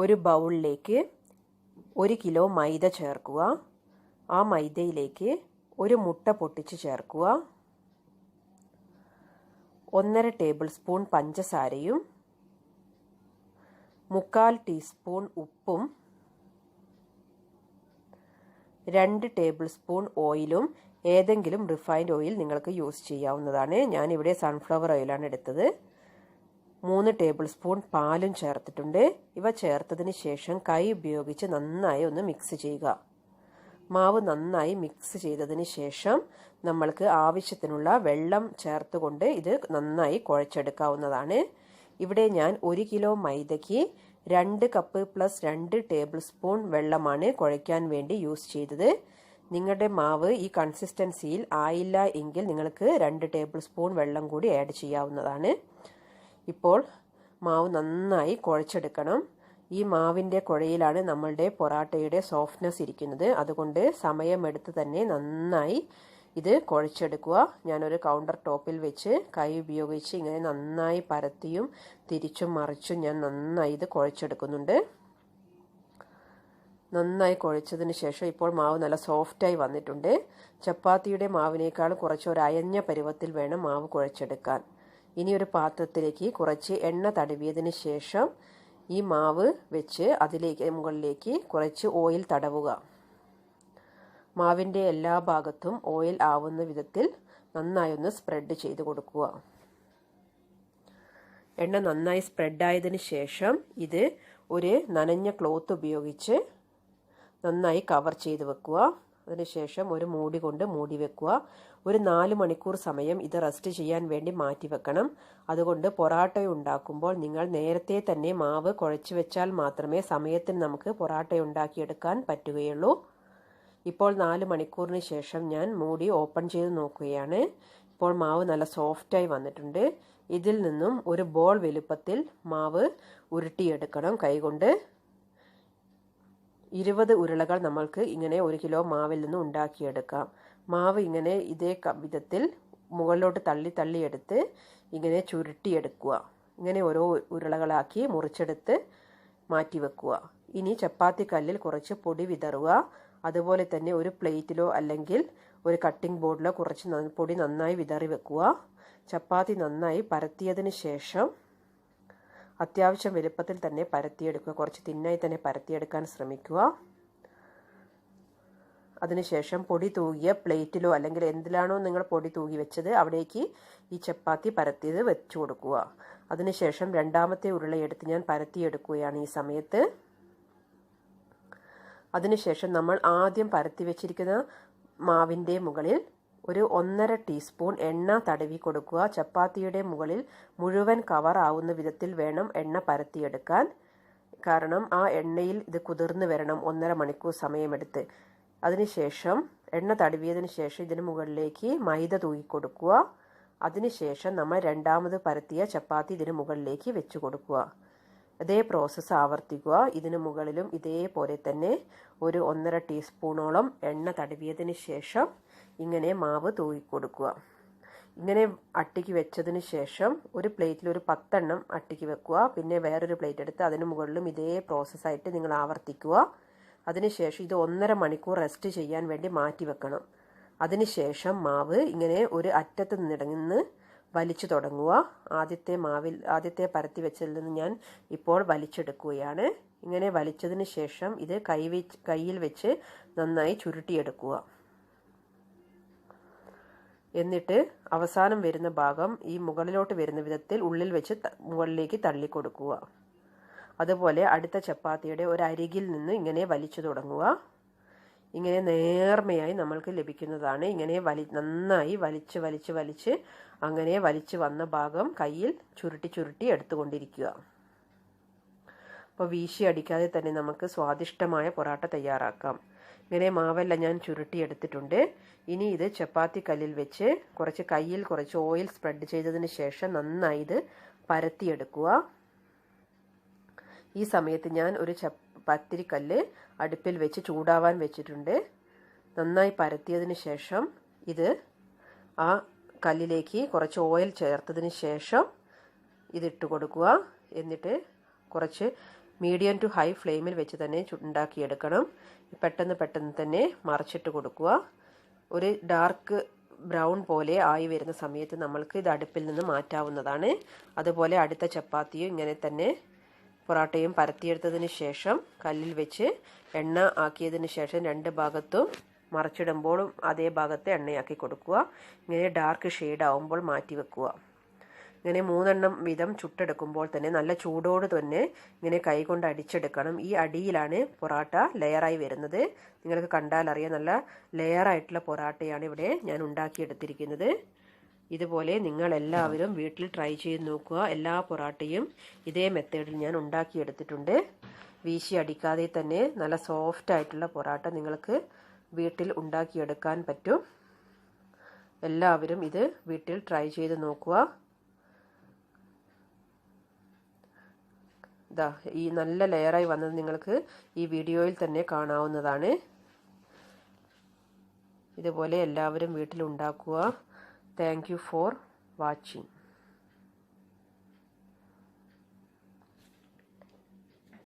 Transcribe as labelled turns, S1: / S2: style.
S1: ഒരു ബൗളിലേക്ക് 1 കിലോ മൈദ ചേർക്കുക. ആ മൈദയിലേക്ക് ഒരു മുട്ട പൊട്ടിച്ച് ചേർക്കുക. 1.5 ടേബിൾ സ്പൂൺ പഞ്ചസാരയും 1/4 ടീസ്പൂൺ ഉപ്പും 2 ടേബിൾ സ്പൂൺ ഓയിലും, ഏതെങ്കിലും റിഫൈൻഡ് ഓയിൽ നിങ്ങൾക്ക് യൂസ് ചെയ്യാവുന്നതാണ്. ഞാനിവിടെ സൺഫ്ലവർ ഓയിലാണ് എടുത്തത്. 3 ടേബിൾ സ്പൂൺ പാലും ചേർത്തിട്ടുണ്ട്. ഇവ ചേർത്തതിന് ശേഷം കൈ ഉപയോഗിച്ച് നന്നായി ഒന്ന് മിക്സ് ചെയ്യുക. മാവ് നന്നായി മിക്സ് ചെയ്തതിന് ശേഷം നമ്മൾക്ക് ആവശ്യത്തിനുള്ള വെള്ളം ചേർത്തുകൊണ്ട് ഇത് നന്നായി കുഴച്ചെടുക്കാവുന്നതാണ്. ഇവിടെ ഞാൻ 1 കിലോ മൈദയ്ക്ക് 2 കപ്പ് പ്ലസ് 2 ടേബിൾ സ്പൂൺ വെള്ളമാണ് കുഴയ്ക്കാൻ വേണ്ടി യൂസ് ചെയ്തത്. നിങ്ങളുടെ മാവ് ഈ കൺസിസ്റ്റൻസിയിൽ ആയില്ല എങ്കിൽ നിങ്ങൾക്ക് 2 ടേബിൾ സ്പൂൺ വെള്ളം കൂടി ആഡ് ചെയ്യാവുന്നതാണ്. ഇപ്പോൾ മാവ് നന്നായി കുഴച്ചെടുക്കണം. ഈ മാവിൻ്റെ കുഴയിലാണ് നമ്മളുടെ പൊറാട്ടയുടെ സോഫ്റ്റ്നെസ് ഇരിക്കുന്നത്. അതുകൊണ്ട് സമയമെടുത്ത് തന്നെ നന്നായി ഇത് കുഴച്ചെടുക്കുക. ഞാനൊരു കൗണ്ടർ ടോപ്പിൽ വെച്ച് കൈ ഉപയോഗിച്ച് ഇങ്ങനെ നന്നായി പരത്തിയും തിരിച്ചും മറിച്ചും ഞാൻ നന്നായി ഇത് കുഴച്ചെടുക്കുന്നുണ്ട്. നന്നായി കുഴച്ചതിന് ശേഷം ഇപ്പോൾ മാവ് നല്ല സോഫ്റ്റായി വന്നിട്ടുണ്ട്. ചപ്പാത്തിയുടെ മാവിനേക്കാൾ കുറച്ച് ഒരു അയഞ്ഞ പരുവത്തിൽ വേണം മാവ് കുഴച്ചെടുക്കാൻ. ഇനി ഒരു പാത്രത്തിലേക്ക് കുറച്ച് എണ്ണ തടവിയതിന് ശേഷം ഈ മാവ് വെച്ച് മുകളിലേക്ക് കുറച്ച് ഓയിൽ തടവുക. മാവിൻ്റെ എല്ലാ ഭാഗത്തും ഓയിൽ ആവുന്ന വിധത്തിൽ നന്നായി ഒന്ന് സ്പ്രെഡ് ചെയ്ത് കൊടുക്കുക. എണ്ണ നന്നായി സ്പ്രെഡായതിന് ശേഷം ഇത് ഒരു നനഞ്ഞ ക്ലോത്ത് ഉപയോഗിച്ച് നന്നായി കവർ ചെയ്ത് വെക്കുക. അതിനുശേഷം ഒരു മൂടി കൊണ്ട് മൂടി വെക്കുക. ഒരു 4 മണിക്കൂർ സമയം ഇത് റെസ്റ്റ് ചെയ്യാൻ വേണ്ടി മാറ്റി വെക്കണം. അതുകൊണ്ട് പൊറാട്ട ഉണ്ടാക്കുമ്പോൾ നിങ്ങൾ നേരത്തെ തന്നെ മാവ് കുഴച്ച് വെച്ചാൽ മാത്രമേ സമയത്തിന് നമുക്ക് പൊറാട്ട ഉണ്ടാക്കിയെടുക്കാൻ പറ്റുകയുള്ളൂ. ഇപ്പോൾ 4 മണിക്കൂറിന് ശേഷം ഞാൻ മൂടി ഓപ്പൺ ചെയ്ത് നോക്കുകയാണ്. ഇപ്പോൾ മാവ് നല്ല സോഫ്റ്റായി വന്നിട്ടുണ്ട്. ഇതിൽ നിന്നും ഒരു ബോൾ വലുപ്പത്തിൽ മാവ് ഉരുട്ടിയെടുക്കണം കൈകൊണ്ട്. 20 ഉരുളകൾ നമ്മൾക്ക് ഇങ്ങനെ 1 കിലോ മാവിൽ നിന്ന് ഉണ്ടാക്കിയെടുക്കാം. മാവ് ഇങ്ങനെ ഇതേ വിധത്തിൽ മുകളിലോട്ട് തള്ളി എടുത്ത് ഇങ്ങനെ ചുരുട്ടിയെടുക്കുക. ഇങ്ങനെ ഓരോ ഉരുളകളാക്കി മുറിച്ചെടുത്ത് മാറ്റി വെക്കുക. ഇനി ചപ്പാത്തി കല്ലിൽ കുറച്ച് പൊടി വിതറുക. അതുപോലെ തന്നെ ഒരു പ്ലേറ്റിലോ അല്ലെങ്കിൽ ഒരു കട്ടിംഗ് ബോർഡിലോ കുറച്ച് പൊടി നന്നായി വിതറി വെക്കുക. ചപ്പാത്തി നന്നായി പരത്തിയതിന് ശേഷം അത്യാവശ്യം വലുപ്പത്തിൽ തന്നെ പരത്തിയെടുക്കുക. കുറച്ച് തിന്നായി തന്നെ പരത്തിയെടുക്കാൻ ശ്രമിക്കുക. അതിനുശേഷം പൊടി തൂകിയ പ്ലേറ്റിലോ അല്ലെങ്കിൽ എന്തിലാണോ നിങ്ങൾ പൊടി തൂകി വെച്ചത് അവിടേക്ക് ഈ ചപ്പാത്തി പരത്തിയത് വെച്ചു കൊടുക്കുക. അതിനുശേഷം രണ്ടാമത്തെ ഉരുളയെടുത്ത് ഞാൻ പരത്തിയെടുക്കുകയാണ് ഈ സമയത്ത്. അതിനുശേഷം നമ്മൾ ആദ്യം പരത്തി വെച്ചിരിക്കുന്ന മാവിൻ്റെ മുകളിൽ ഒരു 1.5 ടീസ്പൂൺ എണ്ണ തടവി കൊടുക്കുക. ചപ്പാത്തിയുടെ മുകളിൽ മുഴുവൻ കവർ ആവുന്ന വിധത്തിൽ വേണം എണ്ണ പരത്തിയെടുക്കാൻ. കാരണം ആ എണ്ണയിൽ ഇത് കുതിർന്ന് വരണം 1.5 മണിക്കൂർ സമയമെടുത്ത്. അതിനുശേഷം എണ്ണ തടവിയതിന് ശേഷം ഇതിന് മുകളിലേക്ക് മൈദ തൂക്കി കൊടുക്കുക. അതിനുശേഷം നമ്മൾ രണ്ടാമത് പരത്തിയ ചപ്പാത്തി ഇതിന് മുകളിലേക്ക് വെച്ച് കൊടുക്കുക. അതേ പ്രോസസ്സ് ആവർത്തിക്കുക. ഇതിന് മുകളിലും ഇതേപോലെ തന്നെ ഒരു 1.5 ടീസ്പൂണോളം എണ്ണ തടവിയതിന് ശേഷം ഇങ്ങനെ മാവ് തൂക്കിക്കൊടുക്കുക. ഇങ്ങനെ അട്ടിക്ക് വെച്ചതിന് ശേഷം ഒരു പ്ലേറ്റിൽ ഒരു 10 എണ്ണം അട്ടിക്ക് വെക്കുക. പിന്നെ വേറൊരു പ്ലേറ്റ് എടുത്ത് അതിന് മുകളിലും ഇതേ പ്രോസസ്സായിട്ട് നിങ്ങൾ ആവർത്തിക്കുക. അതിനുശേഷം ഇത് 1.5 മണിക്കൂർ റെസ്റ്റ് ചെയ്യാൻ വേണ്ടി മാറ്റി വെക്കണം. അതിനുശേഷം മാവ് ഇങ്ങനെ ഒരു അറ്റത്ത് നിന്ന് വലിച്ചു തുടങ്ങുക. ആദ്യത്തെ പരത്തി വെച്ചതിൽ നിന്ന് ഞാൻ ഇപ്പോൾ വലിച്ചെടുക്കുകയാണ്. ഇങ്ങനെ വലിച്ചതിന് ശേഷം ഇത് കയ്യിൽ വെച്ച് നന്നായി ചുരുട്ടിയെടുക്കുക. എന്നിട്ട് അവസാനം വരുന്ന ഭാഗം ഈ മുകളിലോട്ട് വരുന്ന വിധത്തിൽ ഉള്ളിൽ വെച്ച് മുകളിലേക്ക് തള്ളിക്കൊടുക്കുക. അതുപോലെ അടുത്ത ചപ്പാത്തിയുടെ ഒരു അരികിൽ നിന്ന് ഇങ്ങനെ വലിച്ചു തുടങ്ങുക. ഇങ്ങനെ നേർമയായി നമ്മൾക്ക് ലഭിക്കുന്നതാണ്. ഇങ്ങനെ നന്നായി വലിച്ച് അങ്ങനെ വലിച്ചു വന്ന ഭാഗം കയ്യിൽ ചുരുട്ടി എടുത്തുകൊണ്ടിരിക്കുക. അപ്പോൾ വീശി അടിക്കാതെ തന്നെ നമുക്ക് സ്വാദിഷ്ടമായ പൊറാട്ട തയ്യാറാക്കാം. ഇങ്ങനെ മാവെല്ലാം ഞാൻ ചുരുട്ടിയെടുത്തിട്ടുണ്ട്. ഇനി ഇത് ചപ്പാത്തി കല്ലിൽ വെച്ച് കയ്യിൽ കുറച്ച് ഓയിൽ സ്പ്രെഡ് ചെയ്തതിന് ശേഷം നന്നായി ഇത് പരത്തിയെടുക്കുക. ഈ സമയത്ത് ഞാൻ ഒരു പത്തിരിക്കല്ല് അടുപ്പിൽ വെച്ച് ചൂടാവാൻ വെച്ചിട്ടുണ്ട്. നന്നായി പരത്തിയതിന് ശേഷം ഇത് ആ കല്ലിലേക്ക് കുറച്ച് ഓയിൽ ചേർത്തതിന് ശേഷം ഇതിട്ട് കൊടുക്കുക. എന്നിട്ട് കുറച്ച് മീഡിയം ടു ഹൈ ഫ്ലെയിമിൽ വെച്ച് തന്നെ ഉണ്ടാക്കിയെടുക്കണം. പെട്ടെന്ന് തന്നെ മറിച്ചിട്ട് കൊടുക്കുക. ഒരു ഡാർക്ക് ബ്രൗൺ പോലെ ആയി വരുന്ന സമയത്ത് നമ്മൾക്ക് ഇത് അടുപ്പിൽ നിന്ന് മാറ്റാവുന്നതാണ്. അതുപോലെ അടുത്ത ചപ്പാത്തിയും ഇങ്ങനെ തന്നെ പൊറോട്ടയും പരത്തിയെടുത്തതിന് ശേഷം കല്ലിൽ വെച്ച് എണ്ണ ആക്കിയതിന് ശേഷം 2 ഭാഗത്തും മറിച്ചിടുമ്പോഴും അതേ ഭാഗത്ത് എണ്ണയാക്കി കൊടുക്കുക. ഇങ്ങനെ ഡാർക്ക് ഷെയ്ഡ് ആവുമ്പോൾ മാറ്റി വെക്കുക. ഇങ്ങനെ 3 എണ്ണം വീതം ചുട്ടെടുക്കുമ്പോൾ തന്നെ നല്ല ചൂടോട് തന്നെ ഇങ്ങനെ കൈകൊണ്ട് അടിച്ചെടുക്കണം. ഈ അടിയിലാണ് പൊറോട്ട ലെയറായി വരുന്നത്. നിങ്ങൾക്ക് കണ്ടാൽ അറിയാം, നല്ല ലെയറായിട്ടുള്ള പൊറോട്ടയാണ് ഇവിടെ ഞാൻ ഉണ്ടാക്കിയെടുത്തിരിക്കുന്നത്. ഇതുപോലെ നിങ്ങൾ എല്ലാവരും വീട്ടിൽ ട്രൈ ചെയ്ത് നോക്കുക. എല്ലാ പൊറോട്ടയും ഇതേ മെത്തേഡിൽ ഞാൻ ഉണ്ടാക്കിയെടുത്തിട്ടുണ്ട്. വീശി അടിക്കാതെ തന്നെ നല്ല സോഫ്റ്റ് ആയിട്ടുള്ള പൊറോട്ട നിങ്ങൾക്ക് വീട്ടിൽ ഉണ്ടാക്കിയെടുക്കാൻ പറ്റും. എല്ലാവരും ഇത് വീട്ടിൽ ട്രൈ ചെയ്ത് നോക്കുക. ഈ നല്ല ലെയറായി വന്നത് നിങ്ങൾക്ക് ഈ വീഡിയോയിൽ തന്നെ കാണാവുന്നതാണ്. ഇതുപോലെ എല്ലാവരും വീട്ടിൽ ഉണ്ടാക്കുക. Thank you for watching.